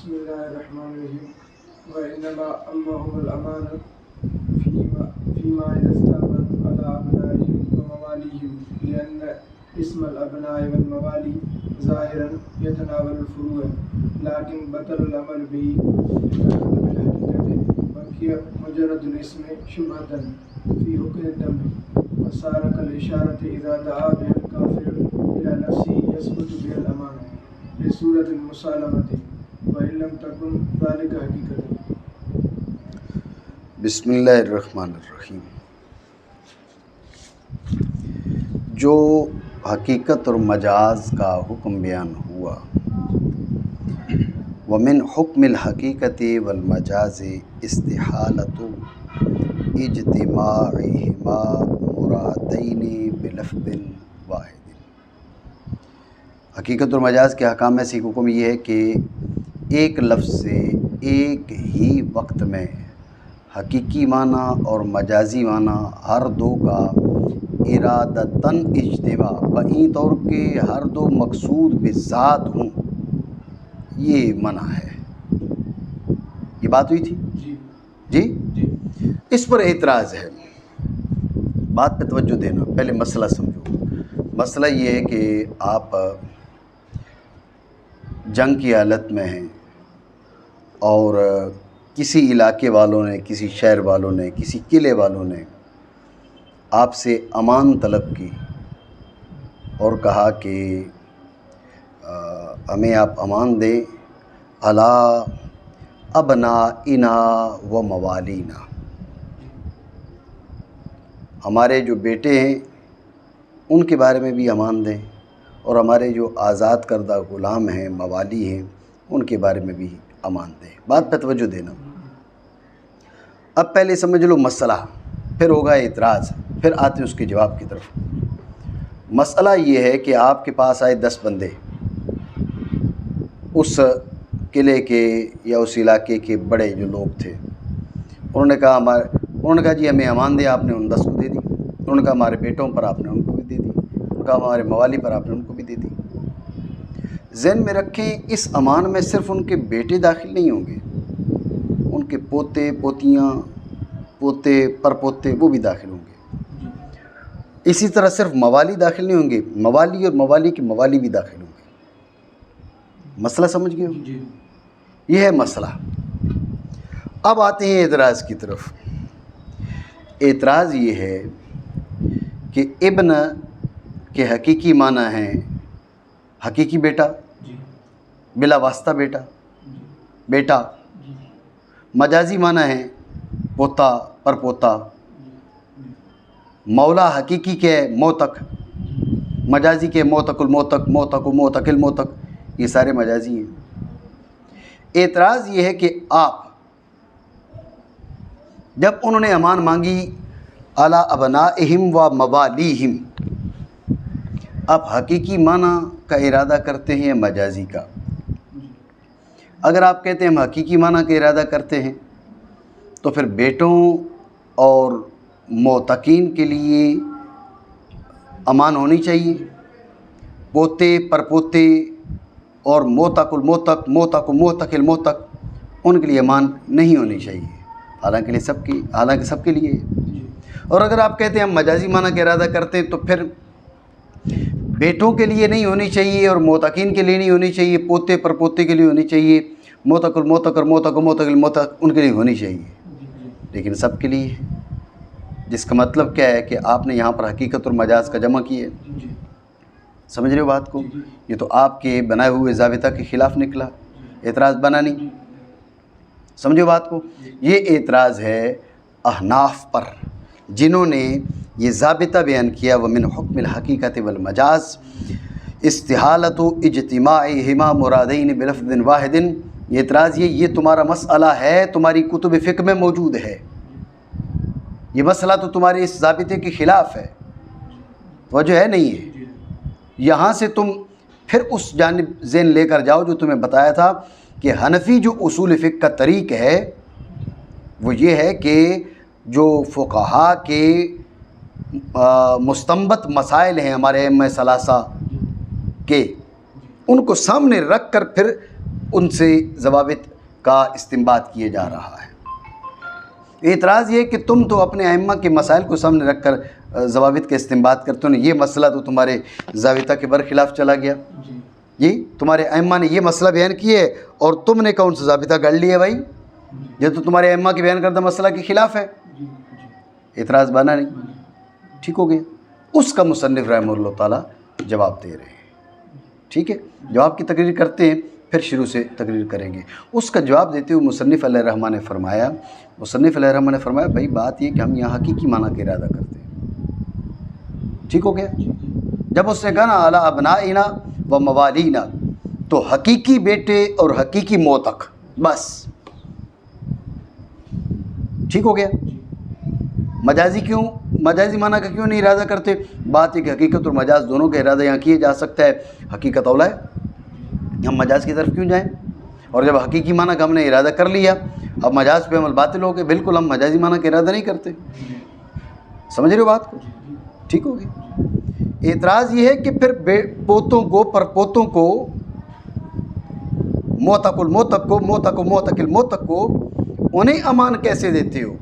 بسم الله الرحمن الرحيم وإنما أمرهم الأمان فيما إذا استأمنوا على أبنائهم ومواليهم لأن اسم الأبناء والموالي ظاهرا يتناول الفروع لكن بطل العمل به يتأخذ بالحقيقة وهي مجرد الاسم شبهة في حكم الدم وصار كالإشارة إذا دعا بها الكافر إلى نفسه يثبت بها الأمان بصورة المسالمة وإن لم تكن ذلك حقيقة. بسم اللہ الرحمن الرحیم. جو حقیقت اور مجاز کا حکم بیان ہوا، ومن حکم الحقیقت والمجاز استحالۃ اجتماعہما مرادین بلفظ واحد. حقیقت اور مجاز کے احکام میں سے ایک حکم یہ ہے کہ ایک لفظ سے ایک ہی وقت میں حقیقی معنی اور مجازی معنی ہر دو کا ارادتاً اجتماع بہیں طور کے ہر دو مقصود بذات ہوں، یہ منع ہے. یہ بات ہوئی تھی جی. اس پر اعتراض ہے. بات پہ توجہ دینا، پہلے مسئلہ سمجھو. مسئلہ یہ ہے کہ آپ جنگ کی حالت میں ہیں اور کسی علاقے والوں نے، کسی شہر والوں نے، کسی قلعے والوں نے آپ سے امان طلب کی اور کہا کہ ہمیں آپ امان دیں علی ابنائنا و موالینا، ہمارے جو بیٹے ہیں ان کے بارے میں بھی امان دیں اور ہمارے جو آزاد کردہ غلام ہیں، موالی ہیں، ان کے بارے میں بھی امان دیں. بات پہ توجہ دینا. اب پہلے سمجھ لو مسئلہ، پھر ہوگا اعتراض، پھر آتے ہیں اس کے جواب کی طرف. مسئلہ یہ ہے کہ آپ کے پاس آئے 10 بندے، اس قلعے کے یا اس علاقے کے بڑے جو لوگ تھے، انہوں نے کہا جی ہمیں امان دیں. آپ نے ان 10 کو دے دی. انہوں نے کہا ہمارے بیٹوں پر آپ نے ان کو بھی دے دی. انہوں نے کہا ہمارے موالی پر آپ نے ان کو بھی دے دی. ذہن میں رکھیں اس امان میں صرف ان کے بیٹے داخل نہیں ہوں گے، ان کے پوتے، پوتیاں، پوتے، پرپوتے وہ بھی داخل ہوں گے. اسی طرح صرف موالی داخل نہیں ہوں گے، موالی اور موالی کے موالی بھی داخل ہوں گے. مسئلہ سمجھ گئے ہو؟ یہ ہے مسئلہ. اب آتے ہیں اعتراض کی طرف. اعتراض یہ ہے کہ ابن کے حقیقی معنی ہیں حقیقی بیٹا، بلا واسطہ بیٹا. مجازی معنی ہے پوتا، پرپوتا. مولا حقیقی کے موتق، مجازی کے موتق الموتق، موتق و موتق الموتق، یہ سارے مجازی ہیں. اعتراض یہ ہے کہ آپ جب انہوں نے امان مانگی علی ابنائہم و موالیہم، آپ حقیقی معنی کا ارادہ کرتے ہیں یا مجازی کا؟ اگر آپ کہتے ہیں ہم حقیقی معنی کا ارادہ کرتے ہیں تو پھر بیٹوں اور موتقین کے لیے امان ہونی چاہیے، پوتے، پرپوتے اور موتق الموتق، موتق و موتق الموتق، ان کے لیے امان نہیں ہونی چاہیے، حالانکہ سب کے لیے. اور اگر آپ کہتے ہیں ہم مجازی معنی کا ارادہ کرتے ہیں تو پھر بیٹوں کے لیے نہیں ہونی چاہیے اور موتقین کے لیے نہیں ہونی چاہیے، پوتے پرپوتے کے لیے ہونی چاہیے، موتق الموتق اور موتق و موتق الموتق ان کے لیے ہونی چاہیے، لیکن سب کے لیے. جس کا مطلب کیا ہے کہ آپ نے یہاں پر حقیقت اور مجاز کا جمع کیے. سمجھ رہے ہو بات کو؟ یہ تو آپ کے بنائے ہوئے ضابطہ کے خلاف نکلا، اعتراض بنا نہیں. سمجھو بات کو؟ یہ اعتراض ہے احناف پر، جنہوں نے یہ ضابطہ بیان کیا ومن حکم الحقیقت والمجاز استحالۃ اجتماعہما مرادین بلفظ واحد. یہ اعتراض یہ تمہارا مسئلہ ہے، تمہاری کتب فقہ میں موجود ہے، یہ مسئلہ تو تمہارے اس ضابطے کے خلاف ہے، توجہ ہے نہیں ہے. یہاں سے تم پھر اس جانب ذہن لے کر جاؤ جو تمہیں بتایا تھا کہ حنفی جو اصول فقہ کا طریق ہے وہ یہ ہے کہ جو فقہا کے مستنبط مسائل ہیں ہمارے ائمہ ثلاثہ کے، ان کو سامنے رکھ کر پھر ان سے ضوابط کا استنباط کیا جا رہا ہے۔ اعتراض یہ کہ تم تو اپنے ائمہ کے مسائل کو سامنے رکھ کر ضوابط کا استنباط کرتے ہو، یہ مسئلہ تو تمہارے ضابطہ کے برخلاف چلا گیا، یہ تمہارے ائمہ نے یہ مسئلہ بیان کیے اور تم نے کون سا ضابطہ گڑھ لیا بھائی، یہ تو تمہارے ائمہ کے بیان کردہ مسئلہ کے خلاف ہے۔ اعتراض بنا نہیں، ٹھیک ہو گیا۔ اس کا مصنف رحمہ اللہ تعالیٰ جواب دے رہے ہیں، ٹھیک ہے، جواب کی تقریر کرتے ہیں پھر شروع سے تقریر کریں گے۔ اس کا جواب دیتے ہوئے مصنف علیہ الرحمہ نے فرمایا بھائی بات یہ کہ ہم یہاں حقیقی معنی کا ارادہ کرتے ہیں، ٹھیک ہو گیا۔ جب اس نے کہا نا علی ابنائنا و موالینا، تو حقیقی بیٹے اور حقیقی موتق، بس ٹھیک ہو گیا۔ مجازی معنی کا کیوں نہیں ارادہ کرتے؟ بات یہ کہ حقیقت اور مجاز دونوں کا ارادہ یہاں کیا جا سکتا ہے، حقیقت اولا ہے، ہم مجاز کی طرف کیوں جائیں؟ اور جب حقیقی معنی کا ہم نے ارادہ کر لیا، اب مجاز پہ عمل باطل ہو گئے، بالکل ہم مجازی معنی کا ارادہ نہیں کرتے، سمجھ رہے ہو بات کو؟ ٹھیک ہو گیا۔ اعتراض یہ ہے کہ پھر پوتوں کو پرپوتوں کو، موتق الموتق کو، موتق و موتق الموتق کو، انہیں امان کیسے دیتے ہو؟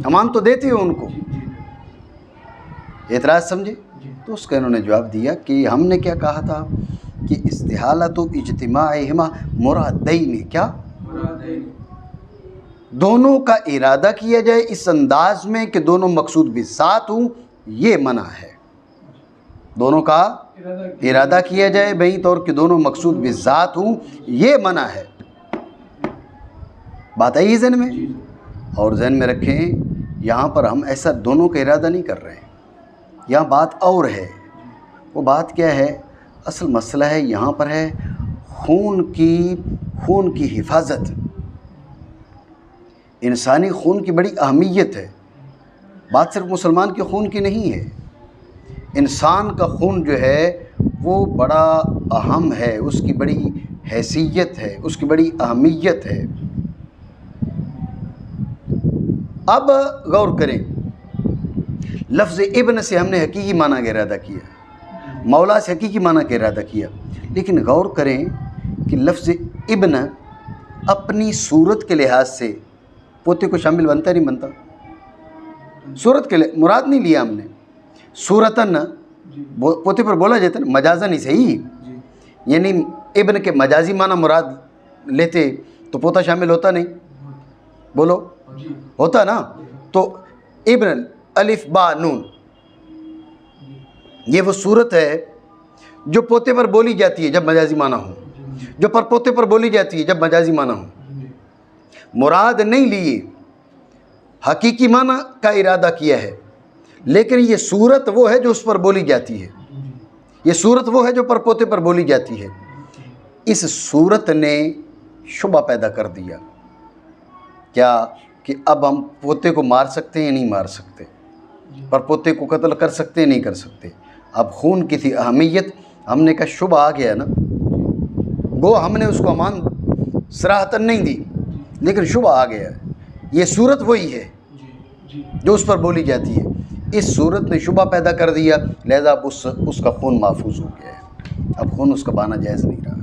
امان تو دیتے ہو ان کو، اعتراض سمجھے؟ تو اس کا انہوں نے جواب دیا کہ ہم نے کیا کہا تھا کہ استحالۃ اجتماعہما مرادین، کیا دونوں کا ارادہ کیا جائے اس انداز میں کہ دونوں مقصود بھی ذات ہوں، یہ منع ہے۔ دونوں کا ارادہ کیا جائے بہی طور کہ دونوں مقصود بھی ذات ہوں، یہ منع ہے۔ بات آئی ذہن میں؟ اور ذہن میں رکھیں یہاں پر ہم ایسا دونوں کا ارادہ نہیں کر رہے ہیں، یہاں بات اور ہے۔ وہ بات کیا ہے؟ اصل مسئلہ ہے یہاں پر ہے خون کی حفاظت۔ انسانی خون کی بڑی اہمیت ہے، بات صرف مسلمان کے خون کی نہیں ہے، انسان کا خون جو ہے وہ بڑا اہم ہے، اس کی بڑی حیثیت ہے، اس کی بڑی اہمیت ہے۔ اب غور کریں، لفظ ابن سے ہم نے حقیقی معنی کا ارادہ کیا، مولا سے حقیقی معنی کا ارادہ کیا، لیکن غور کریں کہ لفظ ابن اپنی صورت کے لحاظ سے پوتے کو شامل بنتا نہیں بنتا؟ صورت کے مراد نہیں لیا ہم نے، صورتاً پوتے پر بولا جاتا نا، مجازاً ہی صحیح، یعنی ابن کے مجازی معنی مراد لیتے تو پوتا شامل ہوتا نہیں، بولو ہوتا نا۔ تو ابن الف با نون یہ وہ صورت ہے جو پوتے پر بولی جاتی ہے جب مجازی معنی ہو، جو پر پوتے پر بولی جاتی ہے جب مجازی معنی ہو، مراد نہیں لیے، حقیقی معنی کا ارادہ کیا ہے، لیکن یہ صورت وہ ہے جو اس پر بولی جاتی ہے، یہ صورت وہ ہے جو پر پوتے پر بولی جاتی ہے۔ اس صورت نے شبہ پیدا کر دیا کیا کہ اب ہم پوتے کو مار سکتے ہیں یا نہیں مار سکتے، پر پوتے کو قتل کر سکتے ہیں نہیں کر سکتے۔ اب خون کی تھی اہمیت، ہم نے کہا شبہ آ گیا نا، گو ہم نے اس کو امان صراحتاً نہیں دی لیکن شبہ آ گیا، یہ صورت وہی ہے جو اس پر بولی جاتی ہے، اس صورت نے شبہ پیدا کر دیا، لہذا اب اس کا خون محفوظ ہو گیا ہے، اب خون اس کا بہانا جائز نہیں رہا۔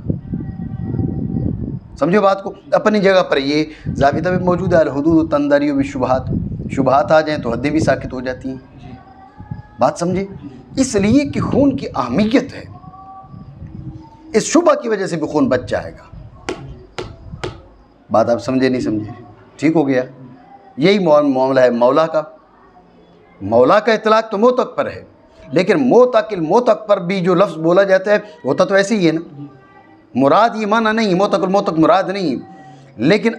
سمجھو بات کو؟ اپنی جگہ پر یہ ضابطہ بھی موجود ہے، الحدود تندری و بالشبہات، شبہات آ جائیں تو حدیں بھی ساکت ہو جاتی ہیں، بات سمجھے؟ اس لیے کہ خون کی اہمیت ہے، اس شبہ کی وجہ سے بھی خون بچ جائے گا۔ بات آپ سمجھے نہیں سمجھے؟ ٹھیک ہو گیا۔ یہی معاملہ ہے مولا کا۔ مولا کا اطلاق تو موتق پر ہے، لیکن موتق پر بھی جو لفظ بولا جاتا ہے ہوتا تو ایسے ہی ہے نا، مراد یہ معنی نہیں، موتق الموتق مراد نہیں، لیکن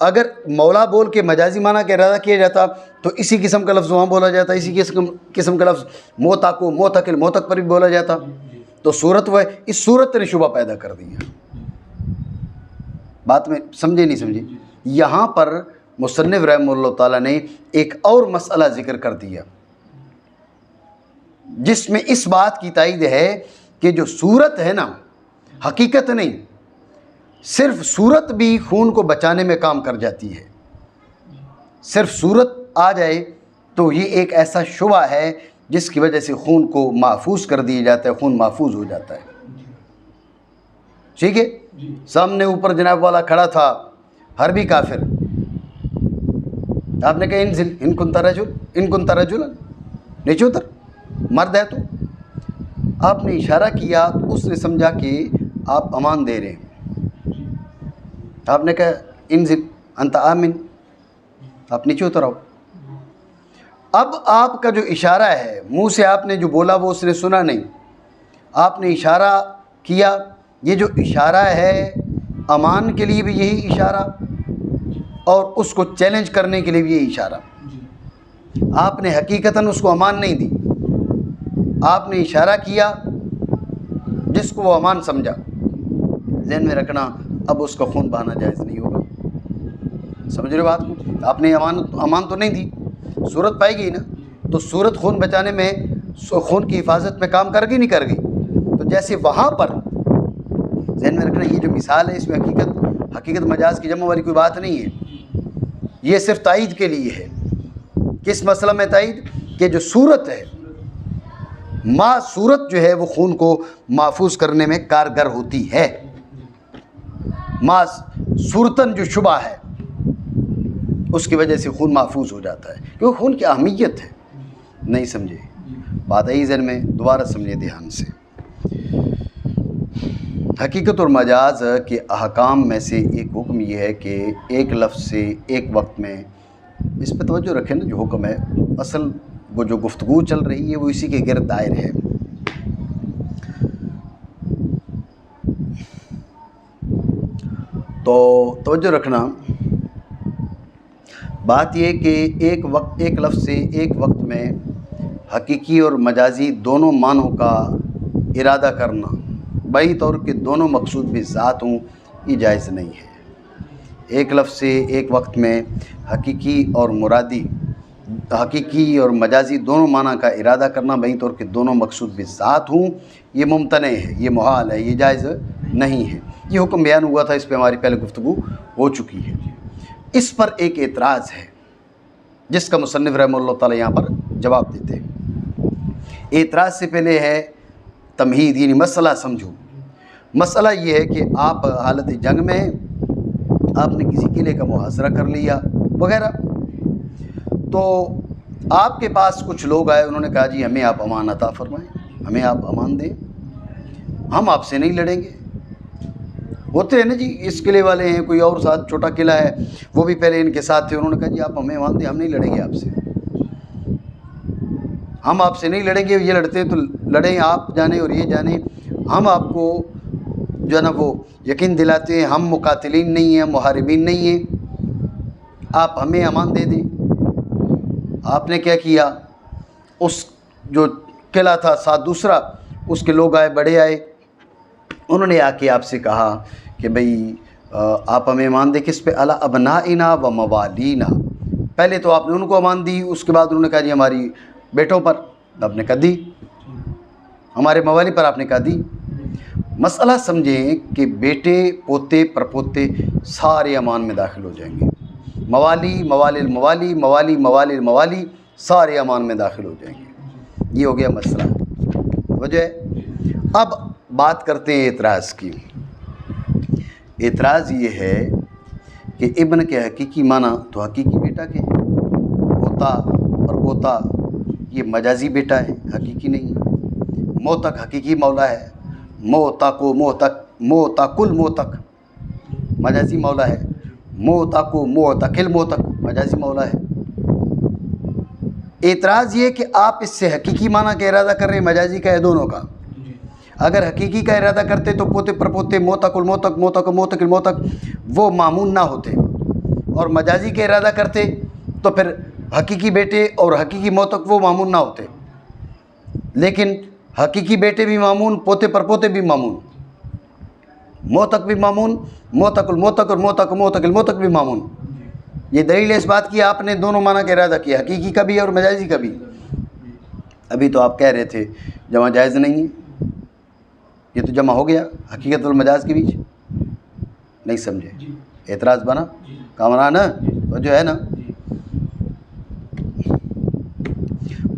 اگر مولا بول کے مجازی معنی کا ارادہ کیا جاتا تو اسی قسم کا لفظ وہاں بولا جاتا، اسی قسم کا لفظ موتق و موتق الموتق پر بھی بولا جاتا، تو صورت وہ ہے، اس صورت نے شبہ پیدا کر دیا۔ بات میں سمجھے نہیں سمجھے؟ یہاں پر مصنف رحمہ اللہ تعالیٰ نے ایک اور مسئلہ ذکر کر دیا جس میں اس بات کی تائید ہے کہ جو صورت ہے نا، حقیقت نہیں، صرف صورت بھی خون کو بچانے میں کام کر جاتی ہے، صرف صورت آ جائے تو یہ ایک ایسا شبہ ہے جس کی وجہ سے خون کو محفوظ کر دیا جاتا ہے، خون محفوظ ہو جاتا ہے، ٹھیک ہے؟ جی سامنے اوپر جناب والا کھڑا تھا حربی کافر، آپ نے کہا انزل ان کنت رجلا، نیچے اتر، مرد ہے تو. آپ نے اشارہ کیا تو اس نے سمجھا کہ آپ امان دے رہے ہیں. آپ نے کہا انزل انت آمن، آپ نیچے اتر آؤ. اب آپ کا جو اشارہ ہے، منہ سے آپ نے جو بولا وہ اس نے سنا نہیں، آپ نے اشارہ کیا. یہ جو اشارہ ہے امان کے لیے بھی یہی اشارہ، اور اس کو چیلنج کرنے کے لیے بھی یہی اشارہ. آپ نے حقیقتاً اس کو امان نہیں دی، آپ نے اشارہ کیا جس کو وہ امان سمجھا. ذہن میں رکھنا، اب اس کا خون بہانا جائز نہیں ہوگا. سمجھ رہے بات کو؟ آپ نے امان تو نہیں دی، صورت پائے گی نا، تو صورت خون بچانے میں، خون کی حفاظت میں کام کر گئی نہیں کر گئی. تو جیسے وہاں پر ذہن میں رکھنا، یہ جو مثال ہے اس میں حقیقت مجاز کی جمع والی کوئی بات نہیں ہے، یہ صرف تائید کے لیے ہے. کس مسئلہ میں تائید؟ کہ جو صورت ہے، صورت جو ہے وہ خون کو محفوظ کرنے میں کارگر ہوتی ہے. صورتاً جو شبہ ہے اس کی وجہ سے خون محفوظ ہو جاتا ہے، کیونکہ خون کی اہمیت ہے. نہیں سمجھے بات؟ آئی ذہن میں؟ دوبارہ سمجھے دھیان سے. حقیقت اور مجاز کے احکام میں سے ایک حکم یہ ہے کہ ایک لفظ سے ایک وقت میں، اس پہ توجہ رکھیں نا، جو حکم ہے اصل وہ جو گفتگو چل رہی ہے وہ اسی کے گرد دائر ہے. تو توجہ رکھنا، بات یہ کہ ایک لفظ سے ایک وقت میں حقیقی اور مجازی دونوں معنوں کا ارادہ کرنا بئی طور کے دونوں مقصود بھی ذات ہوں، یہ جائز نہیں ہے. ایک لفظ سے ایک وقت میں حقیقی اور مجازی دونوں معنی کا ارادہ کرنا بئی طور کے دونوں مقصود بھی ذات ہوں، یہ ممتنع ہے، یہ محال ہے، یہ جائز نہیں ہے. یہ حکم بیان ہوا تھا، اس پہ ہماری پہلے گفتگو ہو چکی ہے. اس پر ایک اعتراض ہے جس کا مصنف رحمہ اللہ تعالی یہاں پر جواب دیتے ہیں. اعتراض سے پہلے ہے تمہید، یعنی مسئلہ سمجھو. مسئلہ یہ ہے کہ آپ حالت جنگ میں ہیں، آپ نے کسی قلعے کا محاصرہ کر لیا وغیرہ، تو آپ کے پاس کچھ لوگ آئے، انہوں نے کہا جی ہمیں آپ امان عطا فرمائیں، ہمیں آپ امان دیں، ہم آپ سے نہیں لڑیں گے. ہوتے ہیں نا جی، اس قلعے والے ہیں، کوئی اور ساتھ چھوٹا قلعہ ہے، وہ بھی پہلے ان کے ساتھ تھے، انہوں نے کہا جی آپ ہمیں امان دیں، ہم نہیں لڑیں گے آپ سے، ہم آپ سے نہیں لڑیں گے. یہ لڑتے ہیں تو لڑیں، آپ جانیں اور یہ جانیں، ہم آپ کو جو ہے نا وہ یقین دلاتے ہیں ہم مقاتلین نہیں ہیں، محاربین نہیں ہیں، آپ ہمیں امان دے دیں. آپ نے کیا کیا؟ اس جو قلعہ تھا ساتھ دوسرا، اس کے لوگ آئے، بڑے آئے، انہوں نے آ کے آپ سے کہا کہ بھئی آپ ہمیں امان دیں کس پہ؟ علی ابنائنا و موالینا. پہلے تو آپ نے ان کو امان دی، اس کے بعد انہوں نے کہا جی ہماری بیٹوں پر آپ نے کہا دی، ہمارے موالی پر آپ نے کہا دی. مسئلہ سمجھیں کہ بیٹے، پوتے، پرپوتے سارے امان میں داخل ہو جائیں گے. موالی، موالی الموالی، موالی، موالی الموالی سارے امان میں داخل ہو جائیں گے. یہ ہو گیا مسئلہ. وجہ اب بات کرتے ہیں اعتراض کی. اعتراض یہ ہے کہ ابن کے حقیقی معنی تو حقیقی بیٹا کے ہیں، پوتا اور پوتا یہ مجازی بیٹا ہے، حقیقی نہیں ہے. موتق حقیقی مولا ہے، موتاکو موتاکل موتق مجازی مولا ہے، موتاکو موتقل موتق مجازی مولا ہے. اعتراض یہ کہ آپ اس سے حقیقی معنی کا ارادہ کر رہے ہیں، مجازی کا ہے، دونوں کا. اگر حقیقی کا ارادہ کرتے تو پوتے پرپوتے موتق الموتق موتق موتق الموتق وہ معمول نہ ہوتے، اور مجازی کا ارادہ کرتے تو پھر حقیقی بیٹے اور حقیقی موتق وہ معمول نہ ہوتے. لیکن حقیقی بیٹے بھی معمول، پوتے پرپوتے بھی معمول، موتق بھی معمول، موتق الموتق اور موتق موتق الموتق بھی معمول. یہ دلیل ہے اس بات کی آپ نے دونوں معنی کا ارادہ کیا، حقیقی کا بھی اور مجازی کا بھی. ابھی تو آپ کہہ رہے تھے جمع جائز نہیں ہے، یہ تو جمع ہو گیا حقیقت والمجاز کے بیچ. نہیں سمجھے؟ اعتراض بنا کامران نا، تو جو ہے نا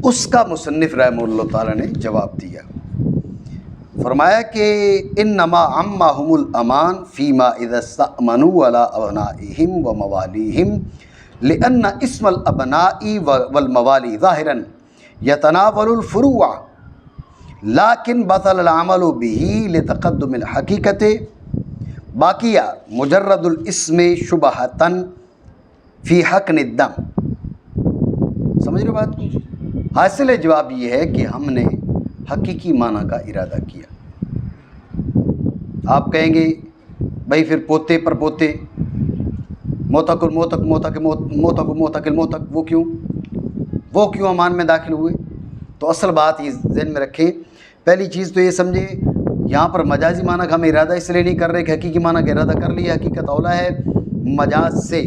اس کا مصنف رحمہ اللہ تعالیٰ نے جواب دیا. فرمایا کہ انما عمہم الامان فیما اذا استأمنوا علی ابنائہم و موالیہم لأن اسم الابناء والموالی ظاہرا یتناول الفروع لیکن بطل العمل به لتقدم الحقیقت باقیہ مجرد الاسم شبہتاً فی حقن الدم. سمجھ رہے بات کو؟ حاصل جواب یہ ہے کہ ہم نے حقیقی معنی کا ارادہ کیا. آپ کہیں گے بھائی پھر پوتے پر پوتے موتق الموتق موتق موتق موتق الموتق وہ کیوں امان میں داخل ہوئے؟ تو اصل بات یہ ذہن میں رکھیں. پہلی چیز تو یہ سمجھے یہاں پر مجازی معنی کا ہم ارادہ اس لیے نہیں کر رہے کہ حقیقی معنی کا ارادہ کر لیا. حقیقت اولا ہے مجاز سے،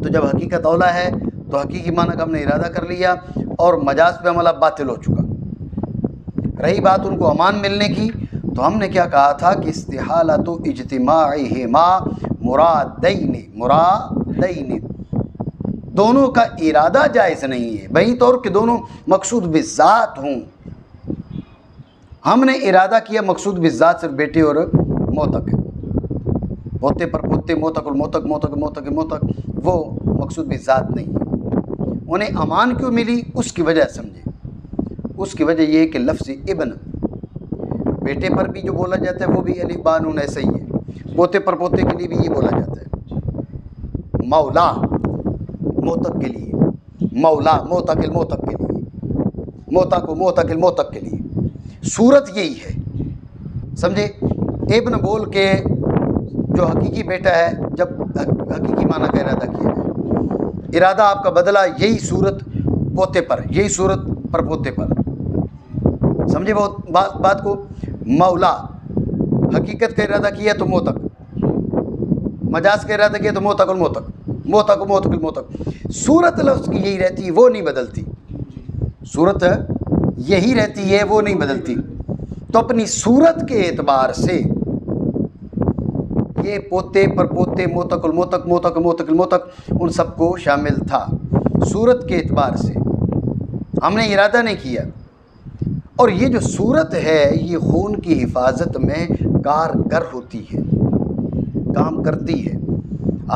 تو جب حقیقت اولا ہے تو حقیقی معنی کا ہم نے ارادہ کر لیا اور مجاز پہ عمل اب باطل ہو چکا. رہی بات ان کو امان ملنے کی، تو ہم نے کیا کہا تھا کہ استحالۃ اجتماعہما مرادین دونوں کا ارادہ جائز نہیں ہے، بہی طور کہ دونوں مقصود بالذات ہوں. ہم نے ارادہ کیا مقصود بالذات صرف بیٹے اور موتق ہے، پوتے پر پوتے موتق الموتق موتق موتق موتق وہ مقصود بالذات نہیں ہے. انہیں امان کیوں ملی اس کی وجہ سمجھے. اس کی وجہ یہ ہے کہ لفظ ابن بیٹے پر بھی جو بولا جاتا ہے وہ بھی الف با نون ایسا ہی ہے، پوتے پر پوتے کے لیے بھی یہ بولا جاتا ہے. مولا موتق کے لیے، مولا موتق الموتق کے لیے، موتق موتق الموتق کے لیے. صورت یہی ہے سمجھے. ابن بول کے جو حقیقی بیٹا ہے، جب حقیقی معنی کا ارادہ کیا ہے، ارادہ آپ کا بدلا یہی صورت پوتے پر، یہی صورت پر پوتے پر. سمجھے بات کو؟ مولا حقیقت کا ارادہ کیا تو موتق، مجاز کا ارادہ کیا تو موتق الموتق موتق موتق الموتق. صورت لفظ کی یہی رہتی، وہ نہیں بدلتی. صورت یہی رہتی ہے، وہ نہیں بدلتی. تو اپنی صورت کے اعتبار سے یہ پوتے پر پوتے موتق الموتق موتق موتق الموتق ان سب کو شامل تھا. صورت کے اعتبار سے ہم نے ارادہ نہیں کیا. اور یہ جو صورت ہے یہ خون کی حفاظت میں کارگر ہوتی ہے، کام کرتی ہے.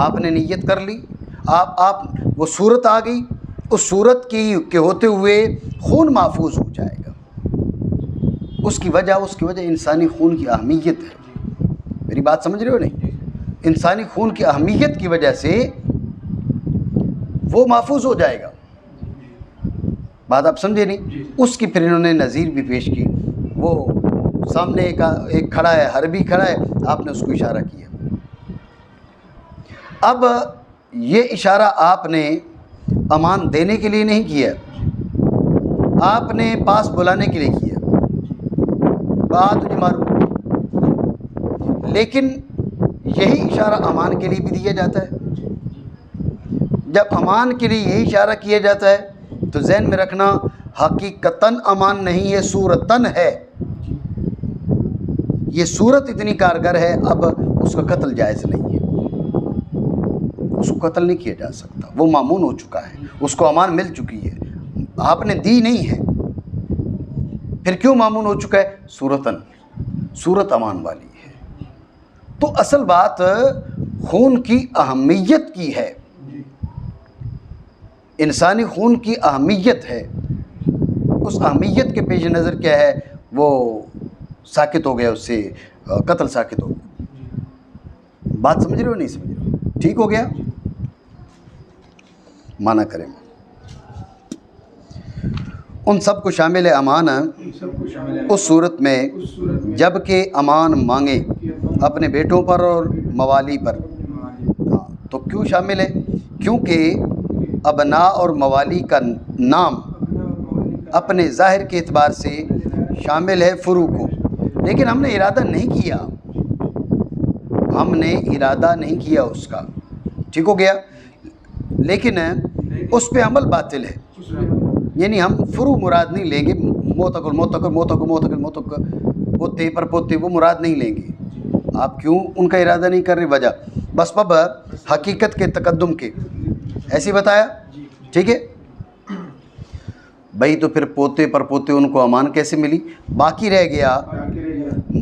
آپ نے نیت کر لی، آپ وہ صورت آ گئی، اس صورت کے ہوتے ہوئے خون محفوظ ہو جائے گا. اس کی وجہ انسانی خون کی اہمیت ہے. میری بات سمجھ رہے ہو نہیں؟ انسانی خون کی اہمیت کی وجہ سے وہ محفوظ ہو جائے گا. بات آپ سمجھے نہیں؟ اس کی پھر انہوں نے نظیر بھی پیش کی. وہ سامنے ایک کھڑا ہے، حربی کھڑا ہے، آپ نے اس کو اشارہ کیا. اب یہ اشارہ آپ نے امان دینے کے لیے نہیں کیا، آپ نے پاس بلانے کے لیے کیا، بات تجھے مارو. لیکن یہی اشارہ امان کے لیے بھی دیا جاتا ہے. جب امان کے لیے یہی اشارہ کیا جاتا ہے تو ذہن میں رکھنا حقیقتاً امان نہیں ہے، صورتاً ہے. یہ صورت اتنی کارگر ہے، اب اس کا قتل جائز نہیں ہے. اس کو قتل نہیں کیا جا سکتا، وہ مامون ہو چکا ہے، اس کو امان مل چکی ہے، آپ نے دی نہیں ہے. پھر کیوں مامون ہو چکا ہے؟ صورتاً، صورت امان والی ہے. تو اصل بات خون کی اہمیت کی ہے، انسانی خون کی اہمیت ہے. اس اہمیت کے پیش نظر کیا ہے؟ وہ ساکت ہو گیا، اس سے قتل ساکت ہو گیا. بات سمجھ رہے ہو نہیں سمجھ رہے ہو؟ ٹھیک ہو گیا؟ مانا کریں ان سب کو شامل ہے امان اس صورت میں جب کہ امان مانگے اپنے بیٹوں پر اور موالی پر. ہاں تو کیوں شامل ہے؟ کیونکہ ابناء اور موالی کا نام اپنے ظاہر کے اعتبار سے شامل ہے فروع کو. لیکن ہم نے ارادہ نہیں کیا، ہم نے ارادہ نہیں کیا اس کا. ٹھیک ہو گیا؟ لیکن اس پہ عمل باطل ہے. یعنی ہم فروع مراد نہیں لیں گے، موتق الموتق موتق موتق الموتق پوتے پر پوتے وہ مراد نہیں لیں گے. آپ کیوں ان کا ارادہ نہیں کر رہے؟ وجہ بس پب حقیقت کے تقدم کے ایسے بتایا. ٹھیک ہے بھائی، تو پھر پوتے پر پوتے ان کو امان کیسے ملی؟ باقی رہ گیا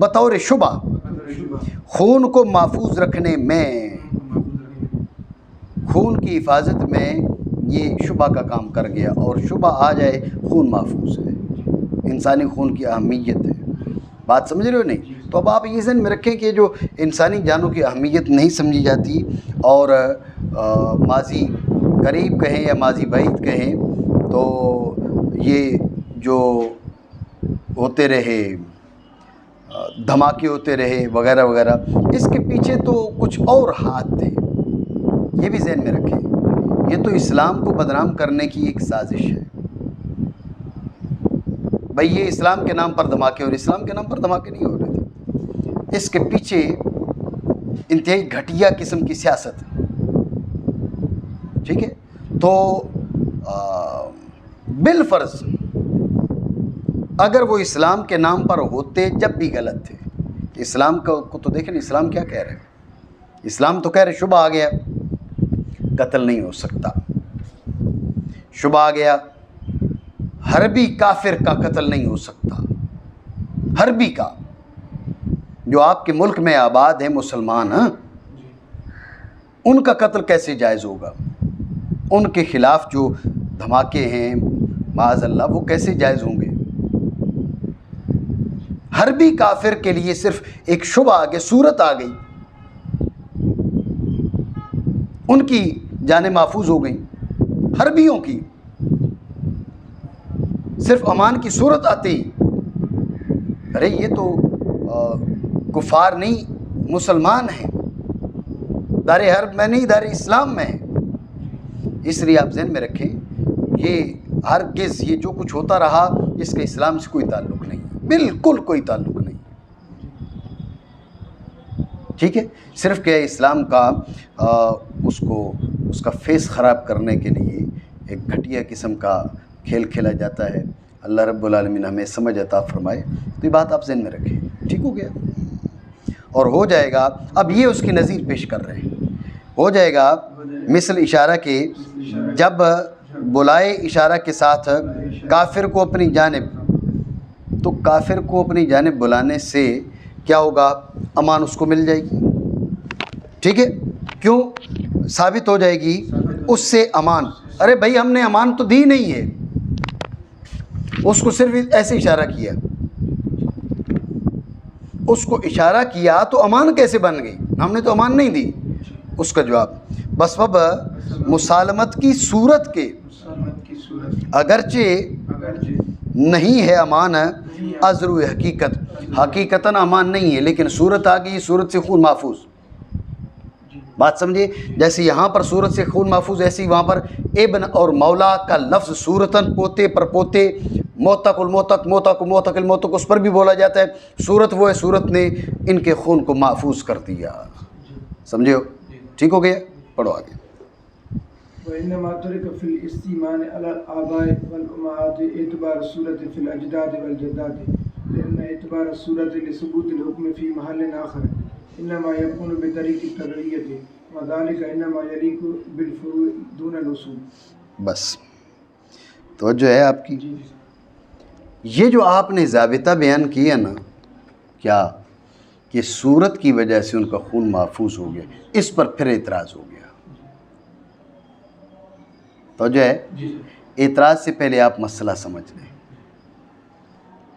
بطور شبہ خون کو محفوظ رکھنے میں، خون کی حفاظت میں یہ شبہ کا کام کر گیا، اور شبہ آ جائے خون محفوظ ہے، انسانی خون کی اہمیت ہے۔ بات سمجھ رہے ہو نہیں؟ تو اب آپ یہ ذہن میں رکھیں کہ جو انسانی جانوں کی اہمیت نہیں سمجھی جاتی، اور ماضی قریب کہیں یا ماضی بعید کہیں، تو یہ جو ہوتے رہے دھماکے ہوتے رہے وغیرہ وغیرہ، اس کے پیچھے تو کچھ اور ہاتھ تھے، یہ بھی ذہن میں رکھیں۔ یہ تو اسلام کو بدنام کرنے کی ایک سازش ہے۔ بھئی یہ اسلام کے نام پر دھماکے، اور اسلام کے نام پر دھماکے نہیں ہو رہے تھے، اس کے پیچھے انتہائی گھٹیا قسم کی سیاست ہے، ٹھیک ہے؟ تو بالفرض اگر وہ اسلام کے نام پر ہوتے جب بھی غلط تھے، اسلام کو تو دیکھیں اسلام کیا کہہ رہے ہیں۔ اسلام تو کہہ رہے شبہ آ گیا قتل نہیں ہو سکتا، شبہ آ گیا حربی کافر کا قتل نہیں ہو سکتا، حربی کا جو آپ کے ملک میں آباد ہیں مسلمان ہیں، ان کا قتل کیسے جائز ہوگا؟ ان کے خلاف جو دھماکے ہیں معاذ اللہ وہ کیسے جائز ہوں گے؟ حربی کافر کے لیے صرف ایک شبہ آ گئی، صورت آ گئی، ان کی جانیں محفوظ ہو گئیں، حربیوں کی صرف امان کی صورت آتی، ارے یہ تو کفار نہیں مسلمان ہیں، دار حرب میں نہیں دار اسلام میں ہیں۔ اس لیے آپ ذہن میں رکھیں یہ ہرگز یہ جو کچھ ہوتا رہا اس کا اسلام سے کوئی تعلق نہیں، بالکل کوئی تعلق نہیں، ٹھیک ہے؟ صرف کہ اسلام کا اس کا فیس خراب کرنے کے لیے ایک گھٹیا قسم کا کھیل کھیلا جاتا ہے۔ اللہ رب العالمین ہمیں سمجھ عطا فرمائے، تو یہ بات آپ ذہن میں رکھیں، ٹھیک ہو گیا؟ اور ہو جائے گا، اب یہ اس کی نظیر پیش کر رہے ہیں، ہو جائے گا مثل اشارہ کے جب بلائے اشارہ کے ساتھ کافر کو اپنی جانب، تو کافر کو اپنی جانب بلانے سے کیا ہوگا؟ امان اس کو مل جائے گی، ٹھیک ہے؟ کیوں ثابت ہو جائے گی اس سے امان؟ ارے بھائی ہم نے امان تو دی نہیں ہے، اس کو صرف ایسے اشارہ کیا، اس کو اشارہ کیا تو امان کیسے بن گئی؟ ہم نے تو امان نہیں دی۔ اس کا جواب بس اب مسالمت کی صورت کے اگرچہ نہیں ہے امان ازرو حقیقت، حقیقتاً امان نہیں ہے، لیکن صورت آ گئی، صورت سے خون محفوظ۔ بات سمجھے؟ جیسے یہاں پر صورت سے خون محفوظ، ایسی وہاں پر ابن اور مولا کا لفظ صورتاً پوتے پر پوتے، موتق الموتق، موتق موتق الموتق اس پر بھی بولا جاتا ہے۔ صورت وہ ہے، صورت نے ان کے خون کو محفوظ کر دیا، سمجھے ہو؟ ٹھیک ہو گیا؟ پڑھو آگے۔ وإنما ترك في الاستيمان على الآباء والأمهات اعتبار الصورة في الأجداد والجدات لأن اعتبار الصورة لثبوت الحكم في محل آخر إنما يكون بطريق التبعية وذلك إنما يليق بالفروع دون الأصول۔ بس توجہ ہے آپ کی؟ یہ جو آپ نے ضابطہ بیان کیا نا، کیا کہ صورت کی وجہ سے ان کا خون محفوظ ہو گیا، اس پر پھر اعتراض ہو گیا۔ تو جو ہے اعتراض سے پہلے آپ مسئلہ سمجھ لیں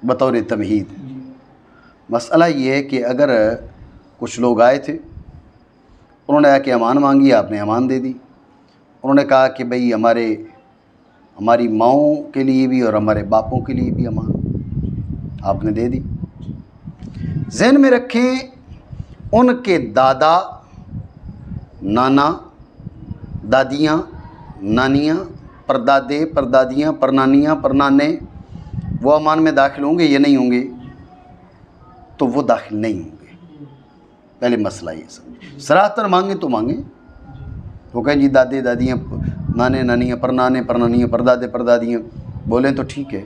بطور تمہید۔ مسئلہ یہ ہے کہ اگر کچھ لوگ آئے تھے، انہوں نے آ کے امان مانگی، آپ نے امان دے دی، انہوں نے کہا کہ بھئی ہماری ماؤں کے لیے بھی اور ہمارے باپوں کے لیے بھی امان، آپ نے دے دی۔ ذہن میں رکھیں ان کے دادا، نانا، دادیاں، نانیاں، پردادے، پردادیاں، پرنانیاں، پرنانے، وہ امان میں داخل ہوں گے یا نہیں ہوں گے؟ تو وہ داخل نہیں ہوں گے۔ پہلے مسئلہ یہ سمجھ، صراحتاً مانگیں تو مانگیں، وہ کہیں جی دادے دادیاں، نانے نانیاں، پرنانے پرنانیاں، پردادے پردادیاں، بولیں تو ٹھیک ہے،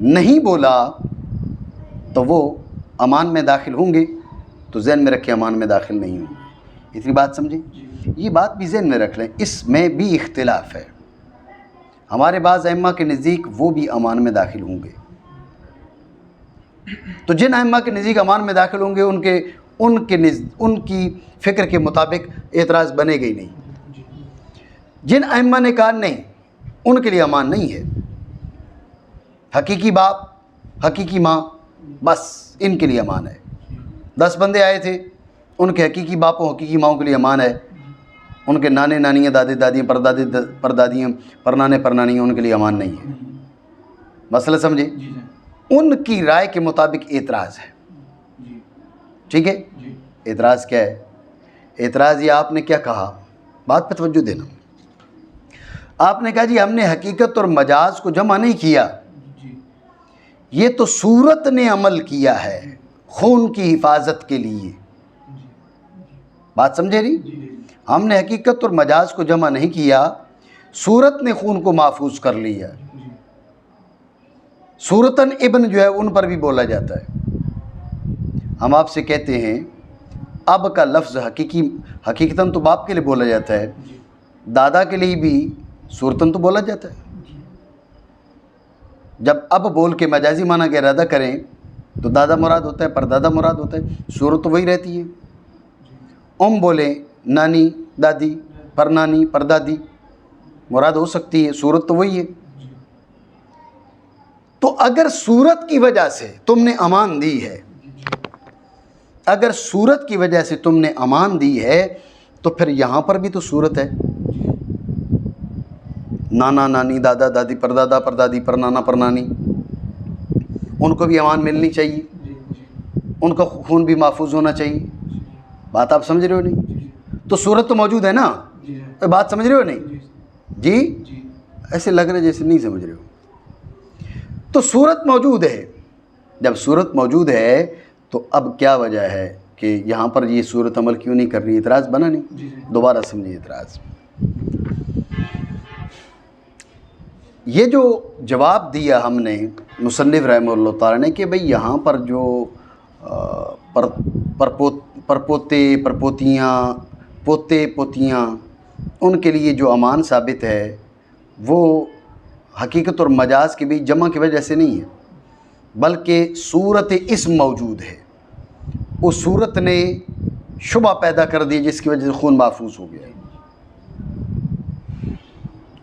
نہیں بولا تو وہ امان میں داخل ہوں گے، تو ذہن میں رکھیں امان میں داخل نہیں ہوں گے۔ اتنی بات سمجھیں؟ یہ بات بھی ذہن میں رکھ لیں، اس میں بھی اختلاف ہے۔ ہمارے بعض ائمہ کے نزدیک وہ بھی امان میں داخل ہوں گے، تو جن ائمہ کے نزدیک امان میں داخل ہوں گے ان کی فکر کے مطابق اعتراض بنے گا ہی نہیں۔ جن ائمہ نے کہا نہیں ان کے لیے امان نہیں ہے، حقیقی باپ حقیقی ماں بس ان کے لیے امان ہے۔ 10 بندے آئے تھے، ان کے حقیقی باپوں حقیقی ماؤں کے لیے امان ہے، ان کے نانے نانیاں دادے دادیاں پردادے پردادیاں پرنانے پرنانیاں ان کے لیے امان نہیں ہے۔ مسئلہ سمجھے؟ ان کی رائے کے مطابق اعتراض ہے، ٹھیک ہے؟ اعتراض کیا ہے؟ اعتراض یہ آپ نے کیا کہا، بات پہ توجہ دینا۔ آپ نے کہا جی ہم نے حقیقت اور مجاز کو جمع نہیں کیا، یہ تو صورت نے عمل کیا ہے خون کی حفاظت کے لیے۔ بات سمجھے نہیں؟ ہم نے حقیقت اور مجاز کو جمع نہیں کیا، صورت نے خون کو محفوظ کر لیا۔ صورتاً ابن جو ہے ان پر بھی بولا جاتا ہے۔ ہم آپ سے کہتے ہیں اب کا لفظ حقیقتاً تو باپ کے لیے بولا جاتا ہے، دادا کے لیے بھی صورتاً تو بولا جاتا ہے۔ جب اب بول کے مجازی معنی کا ارادہ کریں تو دادا مراد ہوتا ہے، پردادا مراد ہوتا ہے، صورت تو وہی رہتی ہے۔ بولیں نانی دادی پرنانی پردادی مراد ہو سکتی ہے، صورت تو وہی ہے۔ تو اگر صورت کی وجہ سے تم نے امان دی ہے، اگر صورت کی وجہ سے تم نے امان دی ہے تو پھر یہاں پر بھی تو صورت ہے۔ نانا نانی دادا دادی پردادا پردادی پرنانا پرنانی ان کو بھی امان ملنی چاہیے، ان کا خون بھی محفوظ ہونا چاہیے۔ بات آپ سمجھ رہے ہو نہیں؟ تو صورت تو موجود ہے نا، بات سمجھ رہے ہو نہیں؟ جی ایسے لگ رہا ہے جیسے نہیں سمجھ رہے ہو۔ تو صورت موجود ہے، جب صورت موجود ہے تو اب کیا وجہ ہے کہ یہاں پر یہ صورت عمل کیوں نہیں کر رہی؟ اعتراض بنا نہیں؟ دوبارہ سمجھیے اعتراض۔ یہ جو جواب دیا ہم نے مصنف رحمہ اللہ تعالیٰ نے کہ بھئی یہاں پر جو پرپوتے پرپوتیاں پوتے پوتیاں ان کے لیے جو امان ثابت ہے وہ حقیقت اور مجاز کے بھی جمع کی وجہ سے نہیں ہے، بلکہ صورت اسم موجود ہے، اس صورت نے شبہ پیدا کر دی جس کی وجہ سے خون محفوظ ہو گیا۔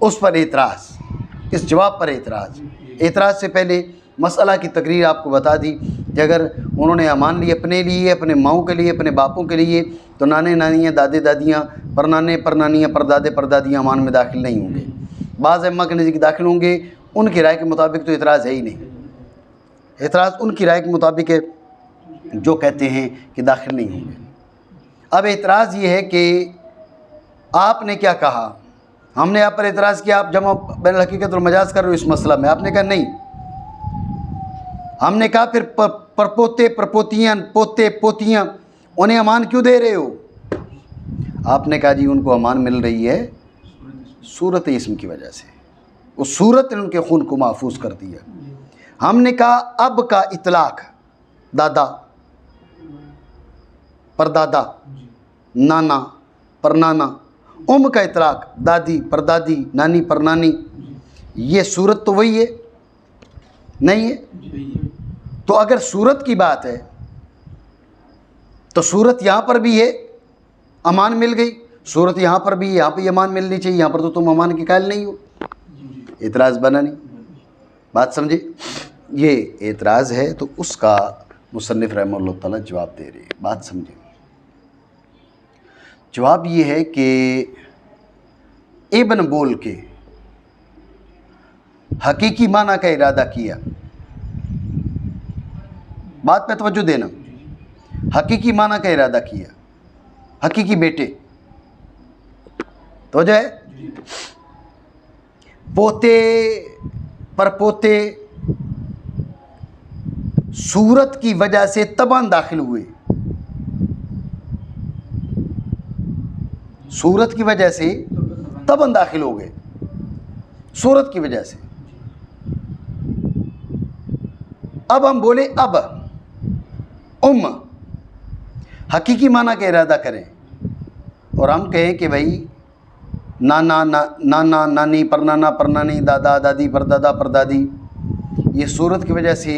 اس پر اعتراض، اس جواب پر اعتراض۔ اعتراض سے پہلے مسئلہ کی تقریر آپ کو بتا دی کہ اگر انہوں نے امان لی اپنے لیے، اپنے ماؤں کے لیے، اپنے باپوں کے لیے، تو نانے نانیاں دادے دادیاں پرنانے پرنانیاں پردادے پردادیاں امان میں داخل نہیں ہوں گے۔ بعض ائمہ کے نزدیک داخل ہوں گے، ان کی رائے کے مطابق تو اعتراض ہے ہی نہیں۔ اعتراض ان کی رائے کے مطابق ہے جو کہتے ہیں کہ داخل نہیں ہوں گے۔ اب اعتراض یہ ہے کہ آپ نے کیا کہا، ہم نے آپ پر اعتراض کیا آپ جمع بین الحقیقت اور مجاز کر رہے ہو اس مسئلہ میں، آپ نے کہا نہیں۔ ہم نے کہا پھر پرپوتے پرپوتیاں پوتے پوتیاں انہیں امان کیوں دے رہے ہو؟ آپ نے کہا جی ان کو امان مل رہی ہے صورت اسم کی وجہ سے، اس صورت نے ان کے خون کو محفوظ کر دیا۔ ہم نے کہا اب کا اطلاق دادا پردادا نانا پرنانا، کا اطلاق دادی پردادی نانی پرنانی، یہ صورت تو وہی ہے نہیں ہے؟ تو اگر صورت کی بات ہے تو صورت یہاں پر بھی ہے، امان مل گئی، صورت یہاں پر بھی ہے، یہاں پہ امان ملنی چاہیے، یہاں پر تو تم امان کے قائل نہیں ہو۔ اعتراض بنا نہیں؟ بات سمجھے؟ یہ اعتراض ہے تو اس کا مصنف رحمہ اللہ تعالیٰ جواب دے رہے ہیں۔ بات سمجھے؟ جواب یہ ہے کہ ابن بول کے حقیقی معنی کا ارادہ کیا۔ بات پہ توجہ دینا، حقیقی معنی کا ارادہ کیا، حقیقی بیٹے توجہ ہے، پوتے پرپوتے صورت کی وجہ سے تباً داخل ہوئے، صورت کی وجہ سے تباً داخل ہو گئے، صورت کی وجہ سے۔ اب ہم بولے اب حقیقی معنی کا ارادہ کریں اور ہم کہیں کہ بھائی نانا نانی پرنانا پرنانی دادا دادی پردادا پردادی، یہ صورت کی وجہ سے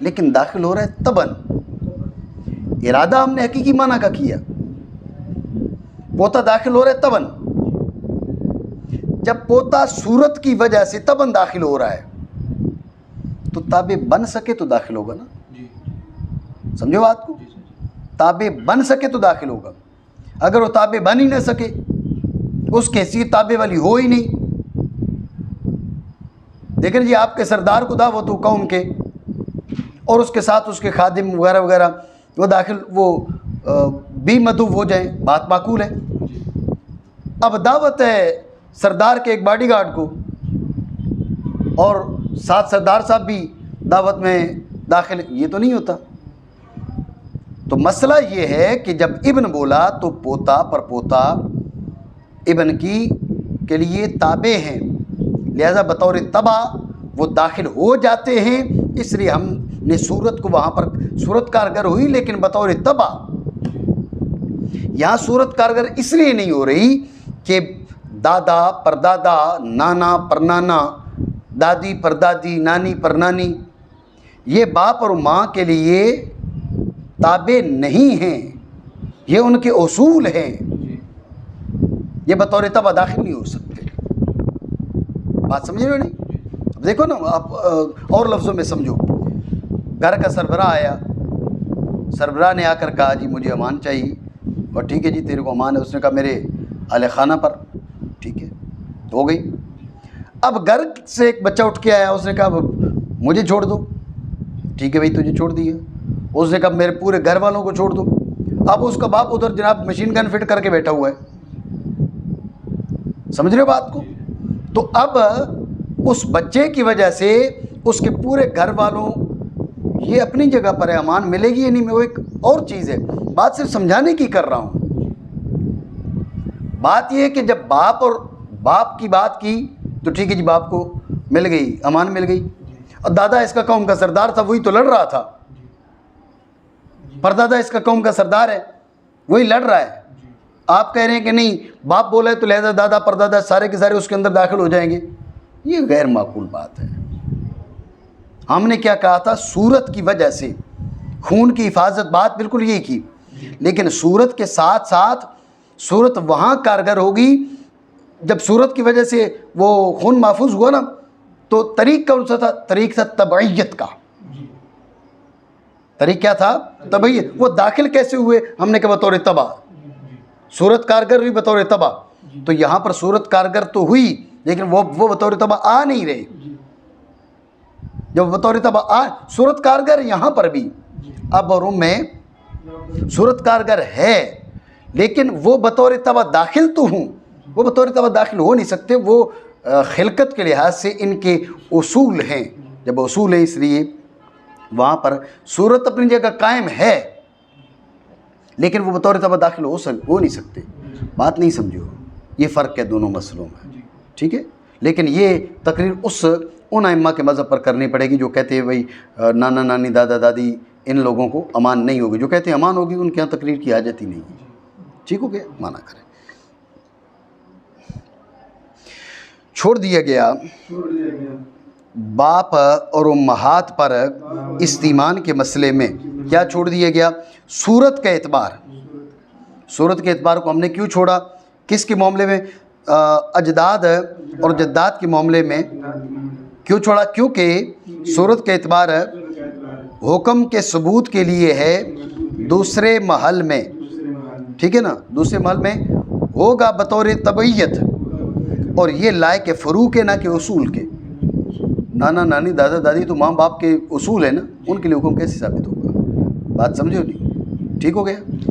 لیکن داخل ہو رہا ہے تبن. ارادہ ہم نے حقیقی معنی کا کیا. پوتا داخل ہو رہا ہے تبن. جب پوتا صورت کی وجہ سے تبن داخل ہو رہا ہے تو تابع بن سکے تو داخل ہوگا نا. سمجھو بات کو. تابع بن سکے تو داخل ہوگا. اگر وہ تابع بن ہی نہ سکے, اس کی حیثیت تابع والی ہو ہی نہیں. دیکھیں جی, آپ کے سردار کو دعوت ہو قوم کے, اور اس کے ساتھ اس کے خادم وغیرہ وغیرہ وہ داخل, وہ بھی مدعو ہو جائیں, بات معقول ہے. اب دعوت ہے سردار کے ایک باڈی گارڈ کو, اور ساتھ سردار صاحب بھی دعوت میں داخل, یہ تو نہیں ہوتا. تو مسئلہ یہ ہے کہ جب ابن بولا تو پوتا پر پوتا ابن کی کے لیے تابع ہیں, لہذا بطور تبع وہ داخل ہو جاتے ہیں. اس لیے ہم نے صورت کو وہاں پر صورت کارگر ہوئی, لیکن بطور تبع. یہاں صورت کارگر اس لیے نہیں ہو رہی کہ دادا پردادا, نانا پرنانا, دادی پردادی, نانی پرنانی, یہ باپ اور ماں کے لیے تابع نہیں ہیں, یہ ان کے اصول ہیں. یہ بطور تبع داخل نہیں ہو سکتے. بات سمجھ رہے ہو نہیں؟ اب دیکھو نا, آپ اور لفظوں میں سمجھو. گھر کا سربراہ آیا, سربراہ نے آ کر کہا جی مجھے امان چاہیے, اور ٹھیک ہے جی تیرے کو امان ہے. اس نے کہا میرے اہل خانہ پر, ٹھیک ہے, تو ہو گئی. اب گھر سے ایک بچہ اٹھ کے آیا, اس نے کہا مجھے چھوڑ دو, ٹھیک ہے بھائی تجھے چھوڑ دیا. اس نے کہا میرے پورے گھر والوں کو چھوڑ دو. اب اس کا باپ ادھر جناب مشین گن فٹ کر کے بیٹھا ہوا ہے. سمجھ رہے ہو بات کو؟ تو اب اس بچے کی وجہ سے اس کے پورے گھر والوں, یہ اپنی جگہ پر ہے, امان ملے گی یا نہیں, وہ ایک اور چیز ہے. بات صرف سمجھانے کی کر رہا ہوں. بات یہ ہے کہ جب باپ اور باپ کی بات کی تو ٹھیک ہے جی, باپ کو مل گئی, امان مل گئی. اور دادا اس کا قوم کا سردار تھا, وہی تو لڑ رہا تھا. پردادا اس کا قوم کا سردار ہے, وہی لڑ رہا ہے. آپ کہہ رہے ہیں کہ نہیں باپ بولا ہے تو لہذا دادا پردادا سارے کے سارے اس کے اندر داخل ہو جائیں گے. یہ غیر معقول بات ہے. ہم نے کیا کہا تھا, صورت کی وجہ سے خون کی حفاظت, بات بالکل یہی کی. لیکن صورت کے ساتھ ساتھ صورت وہاں کارگر ہوگی جب صورت کی وجہ سے وہ خون محفوظ ہوا نا. تو طریق کون سا تھا؟ طریق تھا تبعیت کا. طریق کیا تھا؟ تبعیت. وہ داخل کیسے ہوئے؟ ہم نے کہا بطور تبع. صورت کارگر ہوئی بطور تبع. تو یہاں پر صورت کارگر تو ہوئی, لیکن وہ بطور تبع آ نہیں رہے. جب بطور تبع صورت کارگر یہاں پر بھی اب اور میں صورت کارگر ہے, لیکن وہ بطور تبع داخل تو ہوں. وہ بطور تبع داخل ہو نہیں سکتے. وہ خلقت کے لحاظ سے ان کے اصول ہیں. جب اصول ہیں اس لیے وہاں پر صورت اپنی جگہ قائم ہے, لیکن وہ بطور تبع داخل ہو نہیں سکتے. بات نہیں سمجھو, یہ فرق ہے دونوں مسئلوں میں, ٹھیک ہے. لیکن یہ تقریر ان ائمہ کے مذہب پر کرنی پڑے گی جو کہتے ہیں بھائی نانا نانی دادا دادی ان لوگوں کو امان نہیں ہوگی. جو کہتے ہیں امان ہوگی ان کے یہاں تقریر کی حاجت ہی نہیں ہے. ٹھیک ہو گیا, مانا کریں. چھوڑ دیا گیا باپ اور امہات پر استیمان کے مسئلے میں. کیا چھوڑ دیا گیا؟ صورت کا اعتبار. صورت کے اعتبار کو ہم نے کیوں چھوڑا؟ کس کے معاملے میں؟ اجداد اور جداد کے معاملے میں کیوں چھوڑا؟ کیونکہ صورت کا اعتبار حکم کے ثبوت کے لیے ہے دوسرے محل میں, ٹھیک ہے نا, دوسرے محل میں ہوگا بطور تبعیت, اور یہ لائق فروع کے نہ کہ اصول کے. نانا نانی دادا دادی تو ماں باپ کے اصول ہیں نا, ان کے لیے حکم کیسے ثابت ہوگا؟ بات سمجھو نہیں؟ ٹھیک ہو گیا.